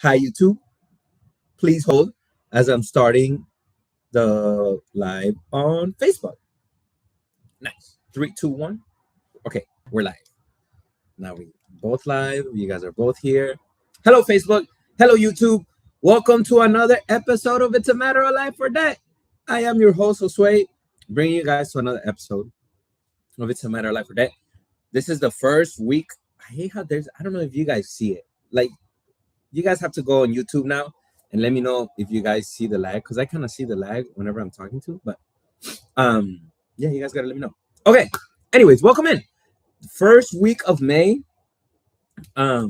Hi, YouTube. Please hold as I'm starting the live on Facebook. Nice. Three, two, one. Okay, we're live. Now we both live. You guys are both here. Hello, Facebook. Hello, YouTube. Welcome to another episode of It's a Matter of Life or Death. I am your host, Josue, bringing you guys to another episode of It's a Matter of Life or Death. This is the first week. I hate how I don't know if you guys see it. Like, you guys have to go on YouTube now and let me know if you guys see the lag, because I kind of see the lag whenever I'm talking to. But yeah, you guys gotta let me know. Okay. Anyways, welcome in. First week of May. I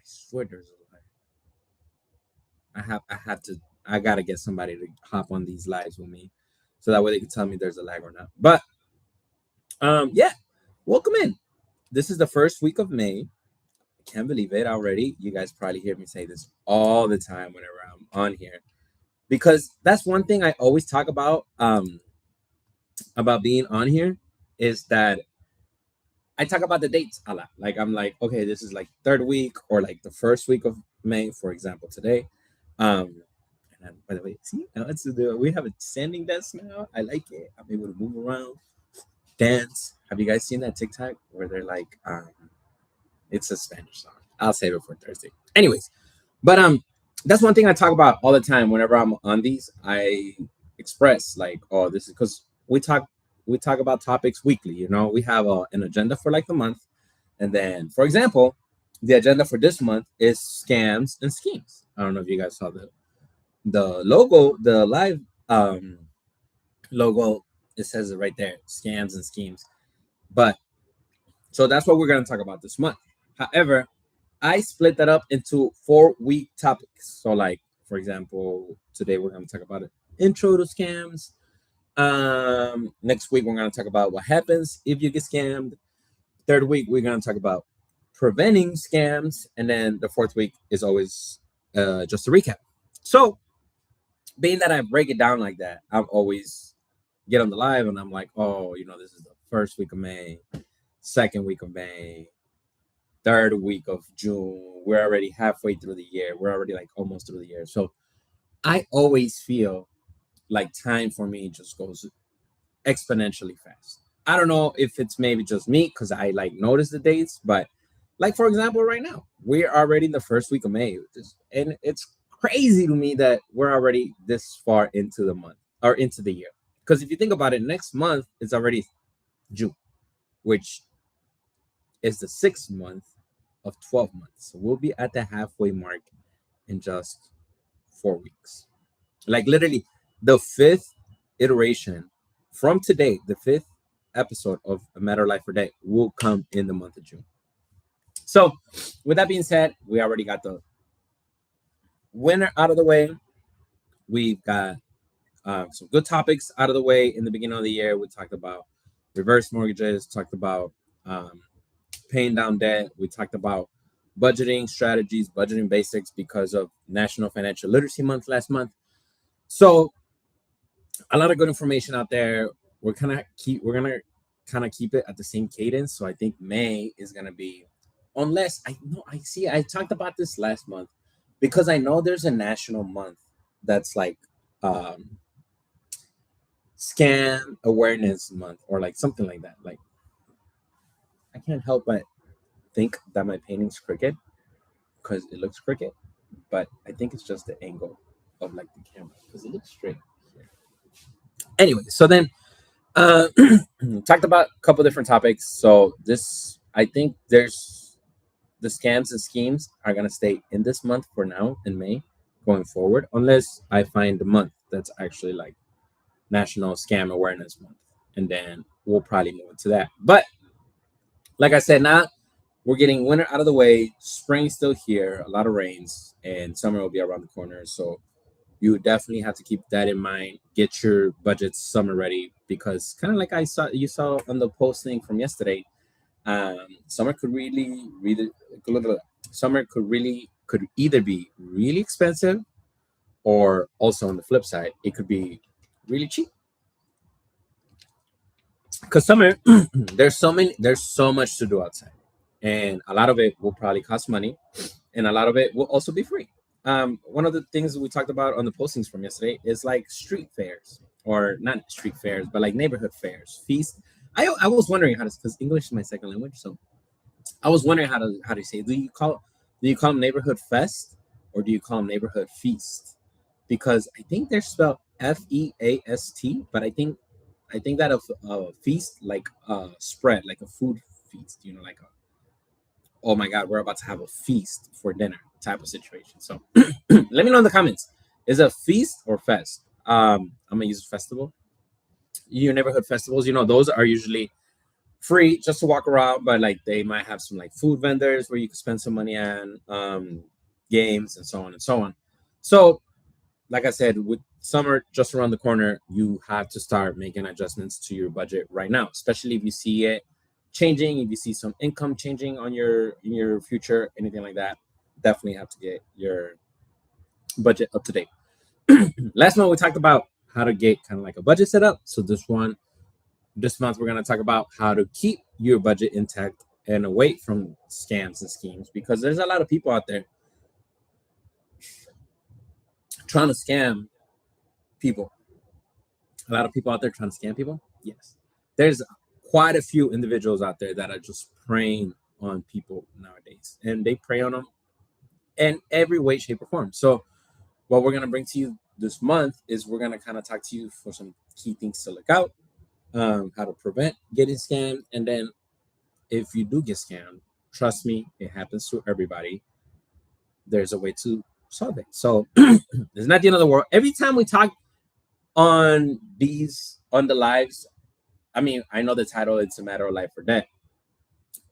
swear there's a lag. I gotta get somebody to hop on these lives with me, so that way they can tell me there's a lag or not. But yeah, welcome in. This is the first week of May. Can't believe it already. You guys probably hear me say this all the time whenever I'm on here, because that's one thing I always talk about being on here, is that I talk about the dates a lot. Like, I'm like, okay, this is like third week or like the first week of May, for example, today. By the way, see, now we have a standing desk now. I like it. I'm able to move around, dance. Have you guys seen that TikTok where they're like, it's a Spanish song. I'll save it for Thursday. Anyways, but that's one thing I talk about all the time whenever I'm on these. I express like, oh, this is because we talk about topics weekly. We have an agenda for like the month, and then, for example, the agenda for this month is scams and schemes. I don't know if you guys saw the logo, the live logo. It says it right there, scams and schemes. But so that's what we're going to talk about this month. However, I split that up into 4-week topics. So, like, for example, today we're going to talk about an intro to scams. Next week we're going to talk about what happens if you get scammed. Third week we're going to talk about preventing scams, and then the fourth week is always just a recap. So, being that I break it down like that, I'm always get on the live and I'm like, oh, this is the first week of May, second week of May, third week of June. We're already halfway through the year. We're already like almost through the year. So I always feel like time for me just goes exponentially fast. I don't know if it's maybe just me because I like notice the dates, but like, for example, right now, we're already in the first week of May. And it's crazy to me that we're already this far into the month or into the year. Because if you think about it, next month is already June, which is the 6th month of 12 months. So we'll be at the halfway mark in just 4 weeks. Like, literally, the 5th iteration from today, the 5th episode of A Matter of Life or Death will come in the month of June. So, with that being said, we already got the winter out of the way. We've got some good topics out of the way in the beginning of the year. We talked about reverse mortgages, talked about paying down debt. We talked about budgeting strategies, budgeting basics because of National Financial Literacy Month last month. So a lot of good information out there. We're gonna keep it at the same cadence. So I think May is gonna be, unless I talked about this last month, because I know there's a national month that's like scam awareness month or like something like that. Like, I can't help but think that my painting's crooked because it looks crooked, but I think it's just the angle of like the camera because it looks straight here. Anyway, so then talked about a couple different topics. So I think there's the scams and schemes are gonna stay in this month for now in May going forward, unless I find the month that's actually like National Scam Awareness Month, and then we'll probably move into that. But like I said, now we're getting winter out of the way. Spring's still here, a lot of rains, and summer will be around the corner. So you definitely have to keep that in mind. Get your budgets summer ready, because kind of like you saw on the posting from yesterday, summer could either be really expensive, or also on the flip side, it could be really cheap. Because summer, there's so much to do outside, and a lot of it will probably cost money, and a lot of it will also be free. one of the things we talked about on the postings from yesterday is like street fairs, or not street fairs, but like neighborhood fairs, feast. I was wondering how to, because English is my second language, so I was wondering how to say. Do you call them neighborhood fest, or do you call them neighborhood feast? Because I think they're spelled FEAST, but I think that a feast, like a spread, like a food feast, like a, oh my god, we're about to have a feast for dinner type of situation. So let me know in the comments. Is it a feast or fest? I'm gonna use festival. Your neighborhood festivals, those are usually free just to walk around, but like they might have some like food vendors where you can spend some money on, games and so on and so on. So like I said, with summer just around the corner, you have to start making adjustments to your budget right now, especially if you see it changing, if you see some income changing on your future, anything like that. Definitely have to get your budget up to date. Last month we talked about how to get kind of like a budget set up. So this month we're going to talk about how to keep your budget intact and away from scams and schemes, because there's a lot of people out there trying to scam people. A lot of people out there trying to scam people. Yes, there's quite a few individuals out there that are just preying on people nowadays, and they prey on them in every way, shape, or form. So what we're going to bring to you this month is we're going to kind of talk to you for some key things to look out, how to prevent getting scammed, and then if you do get scammed, trust me, it happens to everybody. There's a way to solve it. So it's not the end of the world. Every time we talk on the lives, I mean, I know the title, it's a matter of life or death.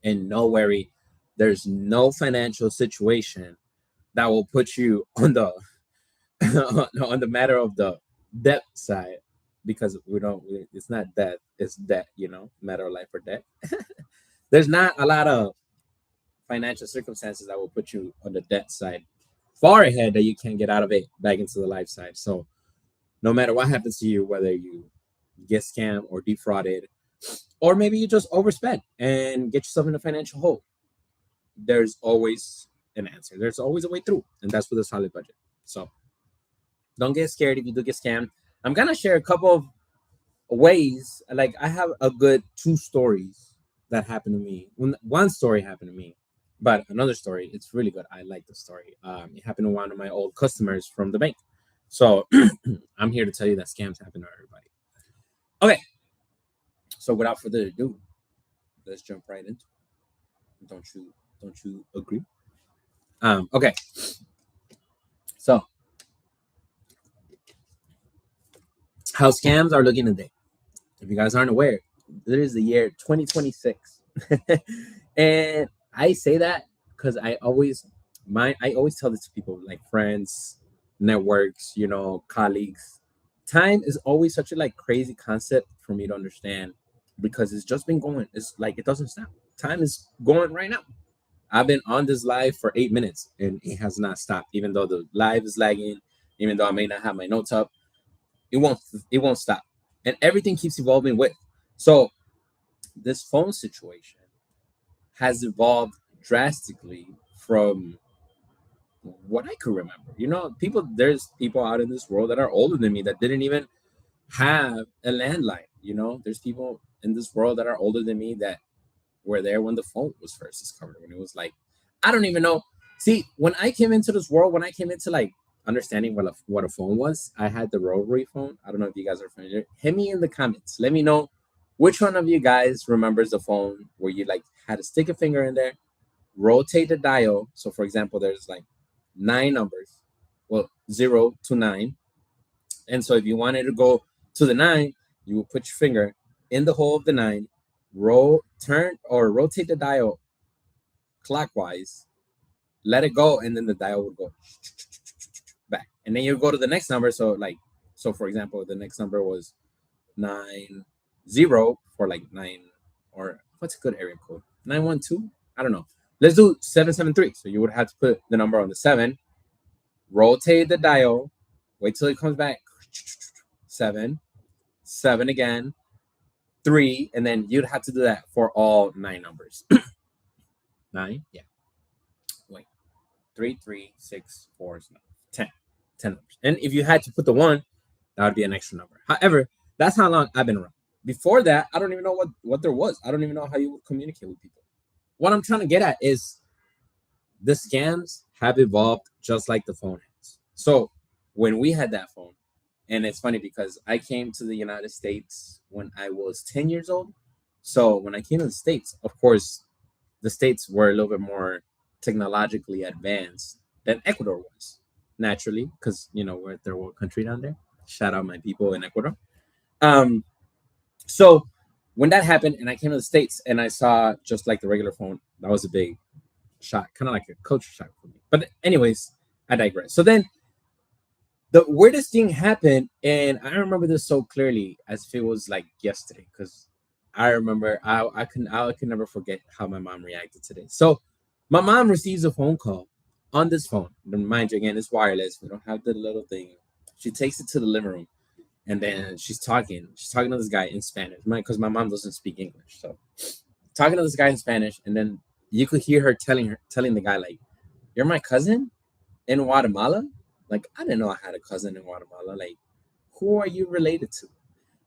And no worry, there's no financial situation that will put you on the on the matter of the debt side, because it's not death, it's debt, matter of life or death. There's not a lot of financial circumstances that will put you on the debt side far ahead that you can't get out of it back into the life side. So no matter what happens to you, whether you get scammed or defrauded, or maybe you just overspend and get yourself in a financial hole, there's always an answer. There's always a way through, and that's with a solid budget. So don't get scared if you do get scammed. I'm gonna share a couple of ways. Like, I have a good 2 stories that happened to me. One story happened to me, but another story, it's really good. I like the story. It happened to one of my old customers from the bank. So I'm here to tell you that scams happen to everybody. Okay. So without further ado, let's jump right into it. Don't you agree? Okay. So how scams are looking today. If you guys aren't aware, it is the year 2026. And I say that because I always tell this to people, like friends, networks, colleagues. Time is always such a like crazy concept for me to understand, because it's just been going. It's like it doesn't stop. Time is going right now. I've been on this live for 8 minutes and it has not stopped, even though the live is lagging, even though I may not have my notes up. It won't stop. And everything keeps evolving with. So this phone situation has evolved drastically from what I could remember. There's people out in this world that are older than me that didn't even have a landline. There's people in this world that are older than me that were there when the phone was first discovered, when it was like, I don't even know. See, when I came into this world, when I came into like understanding what a phone was, I had the rotary phone. I don't know if you guys are familiar. Hit me in the comments. Let me know which one of you guys remembers the phone where you like had to stick a finger in there, rotate the dial. So for example, there's like 9 numbers, well, 0 to 9. And so if you wanted to go to the 9, you would put your finger in the hole of the 9, turn or rotate the dial clockwise, let it go, and then the dial would go back. And then you go to the next number. So for example, the next number was 90 for like 9, or what's a good area code? 912? I don't know. Let's do 773. So you would have to put the number on the 7, rotate the dial, wait till it comes back. 7 again, 3, and then you'd have to do that for all 9 numbers. 9, yeah. Wait. 3, 3, 6, 4 is 10. 10 numbers. And if you had to put the one, that would be an extra number. However, that's how long I've been around. Before that, I don't even know what there was. I don't even know how you would communicate with people. What I'm trying to get at is the scams have evolved just like the phone has. So when we had that phone, and it's funny because I came to the United States when I was 10 years old. So when I came to the States, of course, the States were a little bit more technologically advanced than Ecuador was, naturally, because, we're a third world country down there. Shout out my people in Ecuador. Um, so when that happened and I came to the States and I saw just like the regular phone, that was a big shock, kind of like a culture shock for me. But anyways, I digress. So then the weirdest thing happened, and I remember this so clearly as if it was like yesterday, because I remember I can never forget how my mom reacted today. So my mom receives a phone call on this phone. Mind you, again, it's wireless. We don't have the little thing. She takes it to the living room, and then she's talking. She's talking to this guy in Spanish, because my mom doesn't speak English. So talking to this guy in Spanish, and then you could hear her telling the guy, like, "You're my cousin in Guatemala." Like, I didn't know I had a cousin in Guatemala. Like, who are you related to?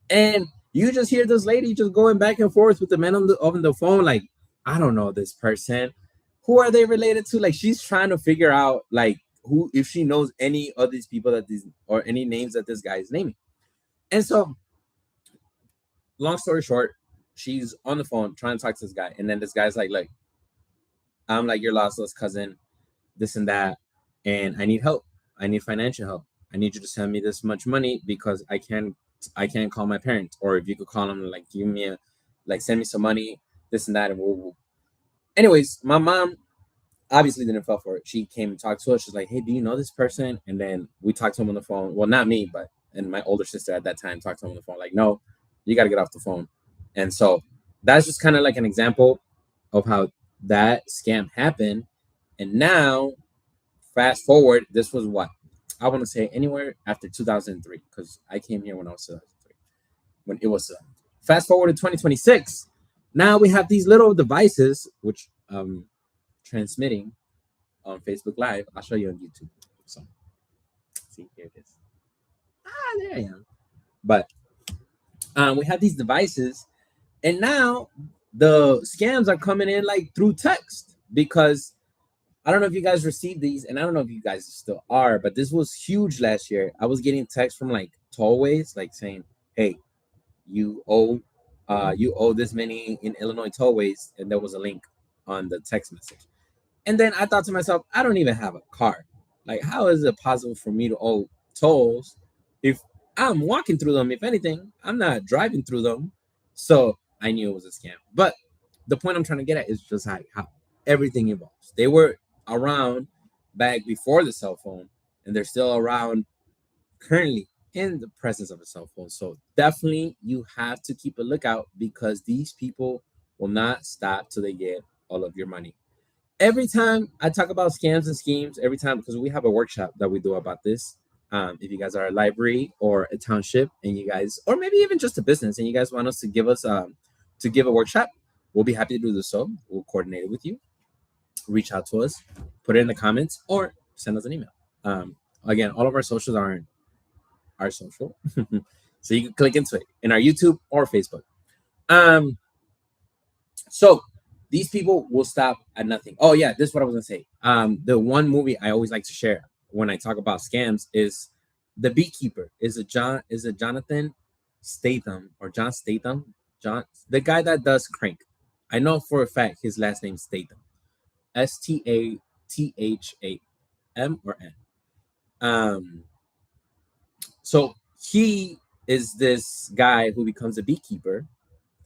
And you just hear this lady just going back and forth with the man on the phone. Like, I don't know this person. Who are they related to? Like, she's trying to figure out, like, who, if she knows any of these people or any names that this guy is naming. And so, long story short, she's on the phone trying to talk to this guy. And then this guy's like, I'm like your lost cousin, this and that. And I need help. I need financial help. I need you to send me this much money because I can't call my parents. Or if you could call them, like, give me send me some money, this and that. And anyways, my mom obviously didn't fall for it. She came and talked to us. She's like, hey, do you know this person? And then we talked to him on the phone. Well, not me, and my older sister at that time talked to him on the phone. Like, no, you got to get off the phone. And so that's just kind of like an example of how that scam happened. And now, fast forward, this was what? I want to say anywhere after 2003, because I came here when I was 2003, when it was fast forward to 2026. Now we have these little devices, which transmitting on Facebook Live. I'll show you on YouTube. So, see, here it is. There I am. But we have these devices, and now the scams are coming in like through text, because I don't know if you guys received these, and I don't know if you guys still are, but this was huge last year. I was getting texts from like tollways, like saying, "Hey, you owe this many in Illinois tollways," and there was a link on the text message. And then I thought to myself, I don't even have a car. Like, how is it possible for me to owe tolls if I'm walking through them? If anything, I'm not driving through them. So I knew it was a scam. But the point I'm trying to get at is just how everything evolves. They were around back before the cell phone, and they're still around currently in the presence of a cell phone. So definitely you have to keep a lookout, because these people will not stop till they get all of your money. Every time I talk about scams and schemes, every time, because we have a workshop that we do about this. If you guys are a library or a township, and you guys, or maybe even just a business, and you guys want us to give a workshop, we'll be happy to do this. So we'll coordinate it with you. Reach out to us, put it in the comments, or send us an email. Again, all of our socials are our social, so you can click into it in our YouTube or Facebook. So these people will stop at nothing. Oh yeah, this is what I was gonna say. The one movie I always like to share when I talk about scams is The Beekeeper. Is it Jonathan Statham or John Statham? The guy that does Crank. I know for a fact his last name is Statham. Statham or N. So he is this guy who becomes a beekeeper,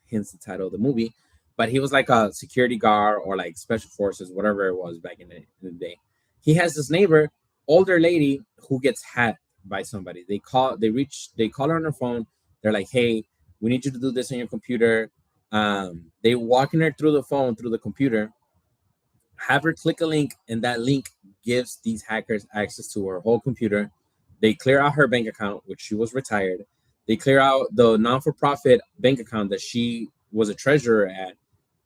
hence the title of the movie. But he was like a security guard or like special forces, whatever it was back in the day. He has this neighbor, older lady, who gets hacked by somebody. They call her on her phone. They're like, hey, we need you to do this on your computer. They walking her through the phone, through the computer, have her click a link, and that link gives these hackers access to her whole computer. They clear out her bank account, which she was retired. They clear out the non-for-profit bank account that she was a treasurer at,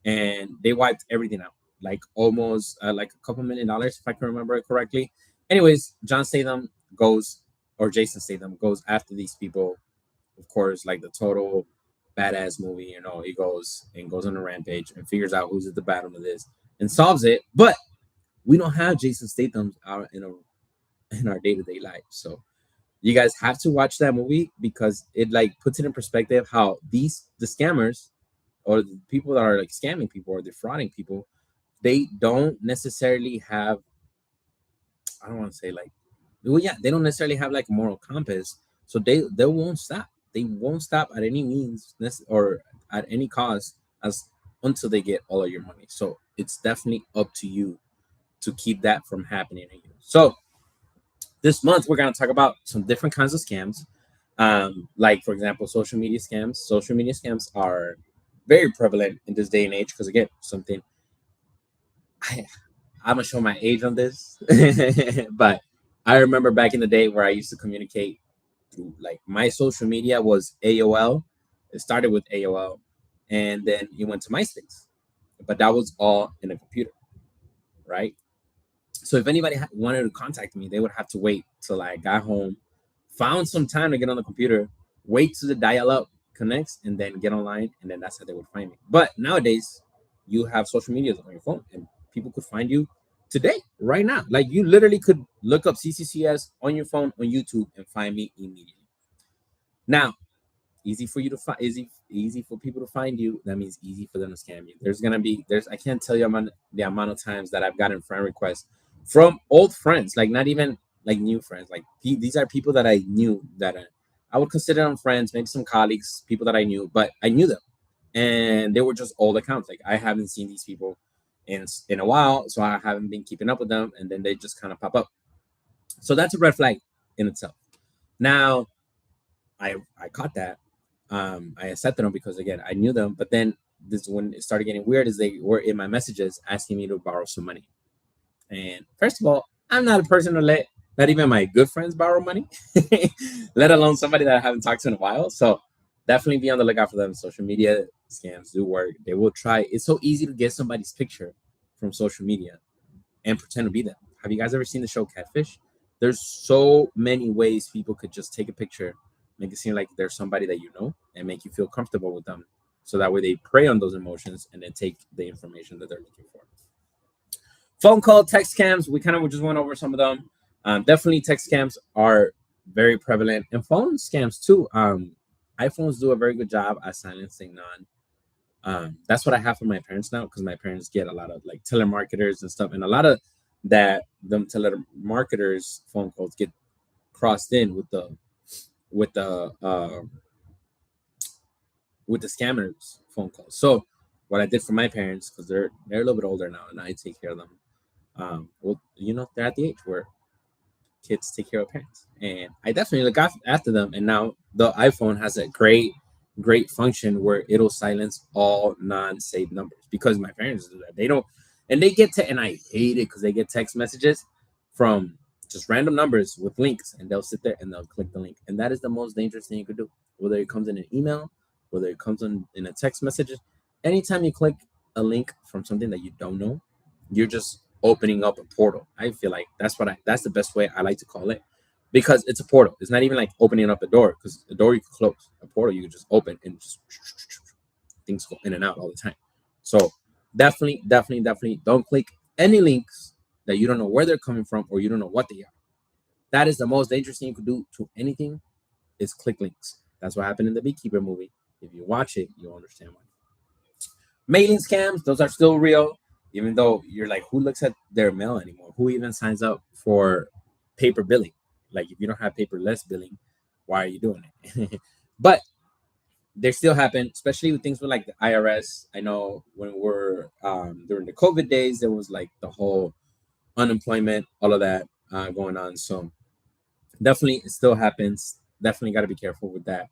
and they wiped everything out. like almost like a couple $1 million, if I can remember it correctly. Anyways, John Statham goes, or Jason Statham goes after these people. Of course, like the total badass movie, he goes on a rampage and figures out who's at the bottom of this and solves it. But we don't have Jason Statham out in our day-to-day life. So you guys have to watch that movie because it like puts it in perspective how the scammers or the people that are like scamming people or defrauding people, they don't necessarily have, I don't want to say like, well, yeah, they don't necessarily have like a moral compass. So they won't stop. They won't stop at any means or at any cost as until they get all of your money. So it's definitely up to you to keep that from happening to you. So this month we're going to talk about some different kinds of scams. Like for example, social media scams. Social media scams are very prevalent in this day and age because again, something I'm gonna show my age on this, but I remember back in the day where I used to communicate through like my social media was AOL. It started with AOL, and then it went to MySpace, but that was all in a computer, right? So if anybody wanted to contact me, they would have to wait till I got home, found some time to get on the computer, wait till the dial-up connects, and then get online, and then that's how they would find me. But nowadays, you have social media on your phone, and people could find you today, right now. Like you literally could look up CCCS on your phone on YouTube and find me immediately. Now, easy for you to find, easy for people to find you. That means easy for them to scam you. There's I can't tell you the amount of times that I've gotten friend requests from old friends, like not even like new friends. Like these are people that I knew that I would consider them friends, maybe some colleagues, people that I knew, but I knew them, and they were just old accounts. Like I haven't seen these people in a while, so I haven't been keeping up with them, and then they just kind of pop up. So that's a red flag in itself. Now, I caught that. I accepted them because again I knew them, but then this when it started getting weird is they were in my messages asking me to borrow some money. And first of all, I'm not a person to let not even my good friends borrow money, let alone somebody that I haven't talked to in a while. So definitely be on the lookout for them. Social media scams do work. They will try. It's so easy to get somebody's picture from social media and pretend to be them. Have you guys ever seen the show Catfish? There's so many ways people could just take a picture, make it seem like there's somebody that you know, and make you feel comfortable with them. So that way they prey on those emotions and then take the information that they're looking for. Phone call, text scams. We kind of just went over some of them. Definitely text scams are very prevalent, and phone scams too. iPhones do a very good job at silencing none. That's what I have from my parents now because my parents get a lot of like telemarketers and stuff, and a lot of that them telemarketers phone calls get crossed in with the uh, with the scammers phone calls. So what I did for my parents because they're a little bit older now, and I take care of them. Well, they're at the age where kids take care of parents, and I definitely look after them. And now the iPhone has a great function where it'll silence all non-saved numbers because my parents do that. They don't, and they get and I hate it because they get text messages from just random numbers with links, and they'll sit there and they'll click the link, and that is the most dangerous thing you could do. Whether it comes in an email, whether it comes in a text message, anytime you click a link from something that you don't know, you're just opening up a portal. I feel like that's the best way I like to call it because it's a portal. It's not even like opening up a door because the door you can close. A portal you can just open and just things go in and out all the time. So definitely don't click any links that you don't know where they're coming from or you don't know what they are. That is the most dangerous thing you could do to anything is click links. That's what happened in the Beekeeper movie. If you watch it, you'll understand why. Mailing scams, those are still real, even though you're like, who looks at their mail anymore? Who even signs up for paper billing? Like, if you don't have paperless billing, why are you doing it? But they still happen, especially with things with like the IRS. I know when we're during the COVID days, there was like the whole unemployment, all of that going on. So definitely, it still happens. Definitely got to be careful with that.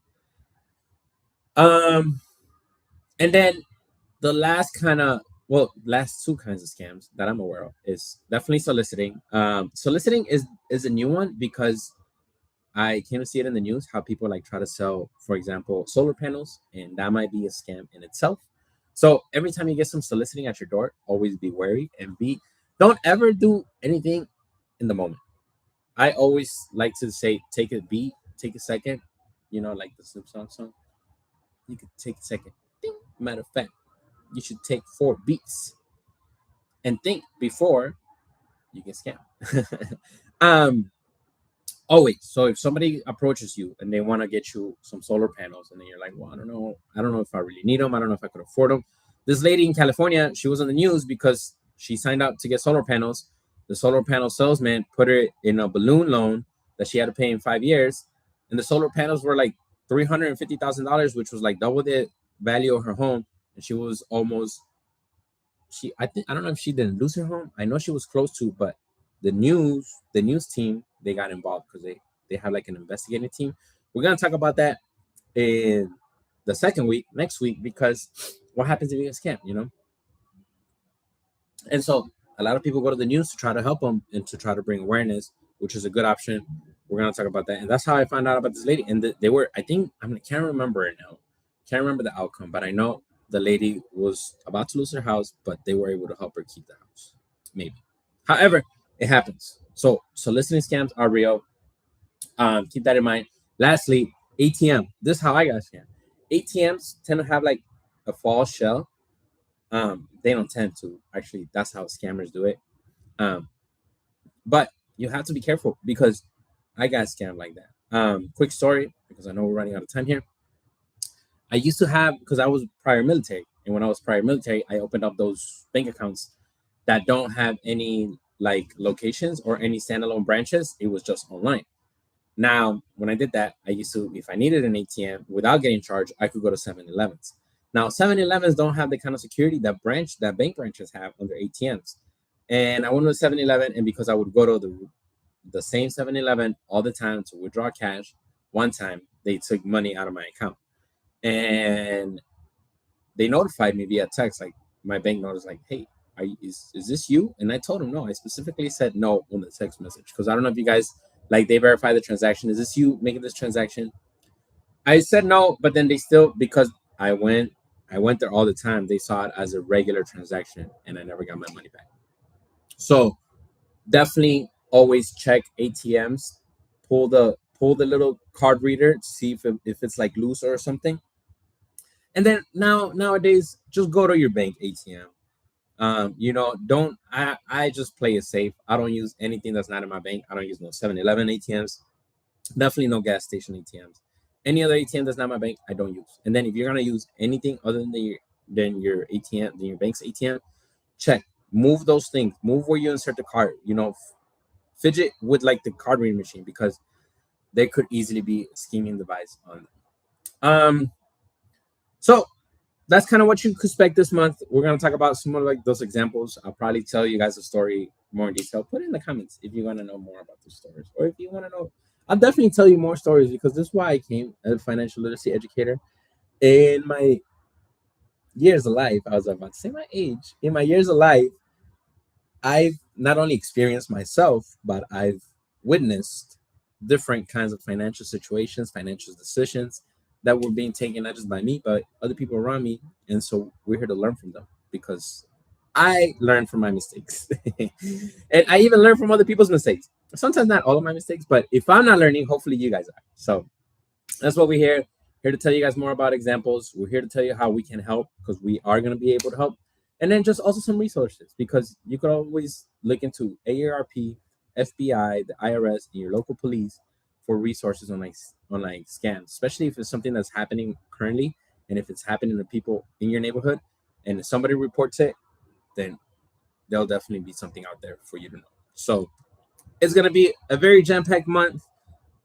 And then the last two kinds of scams that I'm aware of is definitely soliciting. Soliciting is a new one because I came to see it in the news how people like try to sell, for example, solar panels, and that might be a scam in itself. So every time you get some soliciting at your door, always be wary, and don't ever do anything in the moment. I always like to say, take a beat, take a second, like the Snoop song. You could take a second. Ding. Matter of fact, you should take 4 beats and think before you get scammed. um, Always. So if somebody approaches you and they want to get you some solar panels, and then you're like, well, I don't know if I really need them. I don't know if I could afford them. This lady in California, she was on the news because she signed up to get solar panels. The solar panel salesman put her in a balloon loan that she had to pay in 5 years, and the solar panels were like $350,000, which was like double the value of her home. And she was almost I don't know if she didn't lose her home. I know she was close to, but the news team, they got involved because they have like an investigating team. We're gonna talk about that in the second week next week, because what happens if you get scammed. And so a lot of people go to the news to try to help them and to try to bring awareness, which is a good option. We're gonna talk about that, and that's how I found out about this lady. And they were, I think, can't remember it now, can't remember the outcome, but I know the lady was about to lose her house, but they were able to help her keep the house, maybe. However, it happens. So soliciting scams are real. Keep that in mind. Lastly, ATM. This is how I got scammed. ATMs tend to have like a false shell. They don't tend to. Actually, that's how scammers do it. But you have to be careful, because I got scammed like that. Quick story, because I know we're running out of time here. I used to have, because I was prior military, and when I was prior military, I opened up those bank accounts that don't have any like locations or any standalone branches. It was just online. Now, when I did that, I used to, if I needed an ATM without getting charged, I could go to 7-Elevens. Now, 7-Elevens don't have the kind of security that bank branches have under ATMs. And I went to 7-Eleven, and because I would go to the same 7-Eleven all the time to withdraw cash, one time they took money out of my account. And they notified me via text, like my bank notice, like, hey, is this you? And I told them no. I specifically said no on the text message, because I don't know if you guys, like, they verify the transaction. Is this you making this transaction? I said no, but then they still, because I went there all the time, they saw it as a regular transaction, and I never got my money back. So definitely always check ATMs. Pull the little card reader to see if it's like loose or something. And then nowadays, just go to your bank ATM. Don't I just play it safe. I don't use anything that's not in my bank. I don't use no 7-Eleven ATMs. Definitely no gas station ATMs. Any other ATM that's not my bank, I don't use. And then if you're gonna use anything other than your ATM, than your bank's ATM, check. Move those things. Move where you insert the card. Fidget with like the card reading machine, because there could easily be a scheming device on them. So that's kind of what you could expect this month. We're gonna talk about some of like those examples. I'll probably tell you guys the story more in detail. Put it in the comments if you want to know more about the stories, or if you want to know. I'll definitely tell you more stories, because this is why I came as a financial literacy educator. In my years of life, I was about to say my age. In my years of life, I've not only experienced myself, but I've witnessed different kinds of financial situations, financial decisions that were being taken not just by me, but other people around me. And so we're here to learn from them, because I learn from my mistakes. And I even learn from other people's mistakes. Sometimes not all of my mistakes, but if I'm not learning, hopefully you guys are. So that's what we're here to tell you guys more about examples. We're here to tell you how we can help, because we are going to be able to help. And then just also some resources, because you could always look into AARP, FBI, the IRS, and your local police for resources on like scams, especially if it's something that's happening currently, and if it's happening to people in your neighborhood, and if somebody reports it, then there'll definitely be something out there for you to know. So it's gonna be a very jam-packed month.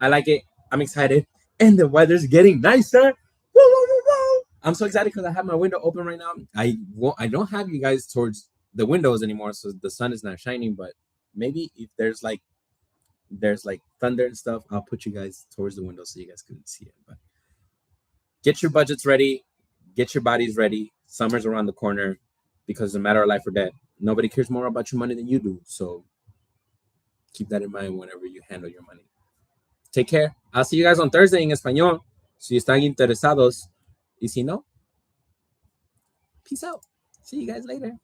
I like it. I'm excited, and the weather's getting nicer. Woo, woo, woo, woo. I'm so excited because I have my window open right now. I don't have you guys towards the windows anymore, so the sun is not shining. But maybe if there's like thunder and stuff, I'll put you guys towards the window so you guys can see it. But get your budgets ready, get your bodies ready. Summer's around the corner, because it's a matter of life or death. Nobody cares more about your money than you do. So keep that in mind whenever you handle your money. Take care. I'll see you guys on Thursday en español. Si están interesados. Y si no, Peace out. See you guys later.